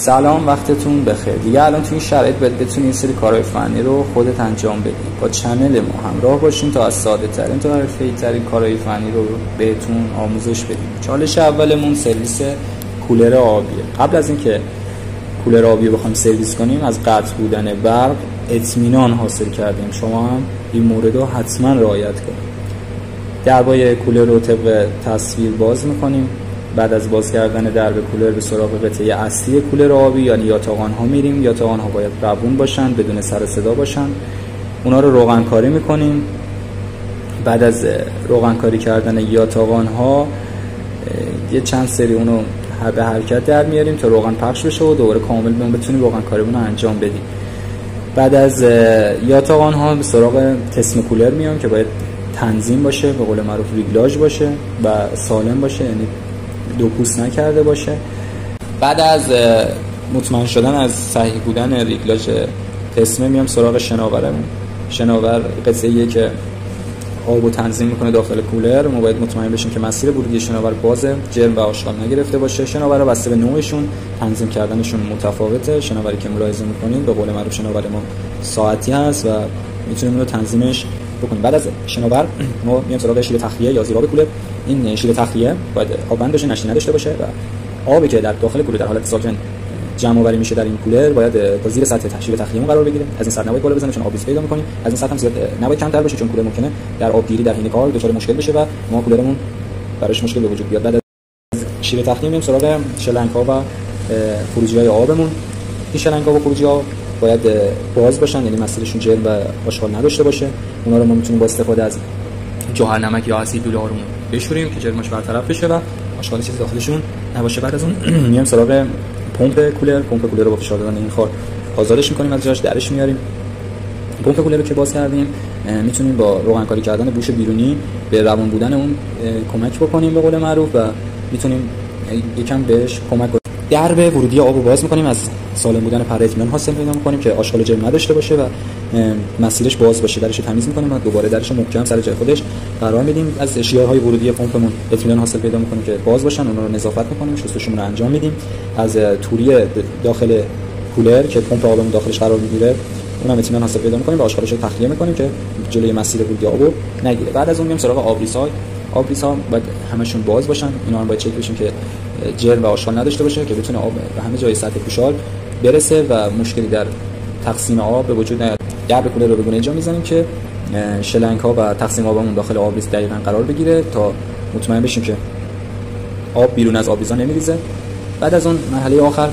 سلام، وقتتون بخیر. دیگه الان تو این شرایط باید بتونید این سری کارهای فنی رو خودت انجام بدید. با چنل ما همراه باشین تا از ساده ترین تا حرفه‌ای ترین کارهای فنی رو بهتون آموزش بدیم. چالش اولمون سرویس کولر آبیه. قبل از اینکه کولر آبی بخوایم سرویس کنیم، از قطع بودن برق اطمینان حاصل کردیم. شما هم این مورد رو حتما رعایت کنید. دربای کولر رو طبق تصویر باز می‌کنیم. بعد از باز کردن درب کولر به سراغ قطعه اصلی کولر آبی یعنی یاتاقان ها میریم. یاتاقان ها باید روون باشن، بدون سر صدا باشن. اونا رو روغن کاری میکنیم. بعد از روغن کاری کردن یاتاقان ها یه چند سری اونو به حرکت در میاریم تا روغن پخش بشه و دوباره کامل بتونیم روغن کاریمون رو انجام بدیم. بعد از یاتاقان ها به سراغ تسم کولر میام که باید تنظیم باشه، به قول معروف ریگلاژ باشه و سالم باشه، یعنی دو پوست نکرده باشه. بعد از مطمئن شدن از صحیح بودن ریگلاژ تسمه میام سراغ شناورمون. شناور قطعه‌ایه که آبو تنظیم میکنه داخل کولر. ما باید مطمئن بشیم که مسیر ورودی شناور بازه، جرم و آشغال نگرفته باشه. شناورها بسته به نوعشون تنظیم کردنشون متفاوته. شناوری که ملاحظه میکنید به قول معروف شناور ما ساعتی هست و میتونیم اون رو تنظیمش بکنیم. بعد از شناور ما میام سراغ شیر تخلیه یا زیراب کولر. این شیر تخلیه باید آبند باشه، نشتی نداشته باشه و آبی که در داخل کولر در حالت ساکن جمع آوری میشه در این کولر باید تا زیر سطح شیر تخلیه‌مون قرار بگیره. از این سطح نباید بالا بزنه چون آبریز پیدا می‌کنیم. از این سطح هم زیاد نباید کمتر باشه چون کولر ممکنه در آبگیری در حین کار دچار مشکل بشه و ما کولرمون براش مشکل به وجود بیاد. بعد از شیر تخلیه میام سراغ شلنگ‌ها و خروجی‌های آبمون. این شلنگ‌ها و خروجی‌ها باید باز باشن، یعنی مسیرشون جرم و آشغال نداشته باشه. اونا رو ما میتونیم با استفاده از جوهر نمک یا اسید لوله بشوریم که جرمش برطرف بشه و آشغال چیزی داخلشون نباشه. بعد از اون میام سراغ پمپ کولر رو با فشار دادن این خار آزادش می‌کنیم، از جاش درش میاریم. پمپ کولر رو که باز کردیم میتونیم با روغن کاری کردن بوش بیرونی به روان بودن اون کمک بکنیم به قول معروف و میتونیم یکم بهش کمک کنیم. درب ورودی آب رو باز می‌کنیم، از سالم بودن پره اطمینان حاصل پیدا می‌کنیم که آشغال جرم نداشته باشه و مسیرش باز باشه. درش رو تمیز می‌کنیم و دوباره درش رو محکم سر جای خودش قرار میدیم. از شیارهای ورودی پمپمون اطمینان حاصل پیدا می‌کنیم که باز باشن، اونها رو نظافت می‌کنیم، شستشویشون رو انجام میدیم. از توری داخل کولر که پمپ آبمون داخلش قرار می‌گیره اونم اطمینان حاصل پیدا می‌کنیم و آشغالش رو تخلیه می‌کنیم که جلوی مسیر ورودی آبو نگیره. بعد از اون میایم سراغ آبریزها باید همشون باز باشن. اینا هم باید چک بشیم که جرم و آشغال نداشته باشه که بتونه آب به همه جای سطح پوشال برسه و مشکلی در تقسیم آب به وجود نیاد. درب کولر رو به گونه جا میزنیم که شلنگ‌ها و تقسیم آبمون داخل آبریز دقیقاً قرار بگیره تا مطمئن بشیم که آب بیرون از آبریزا نمیریزه. بعد از اون مرحله آخر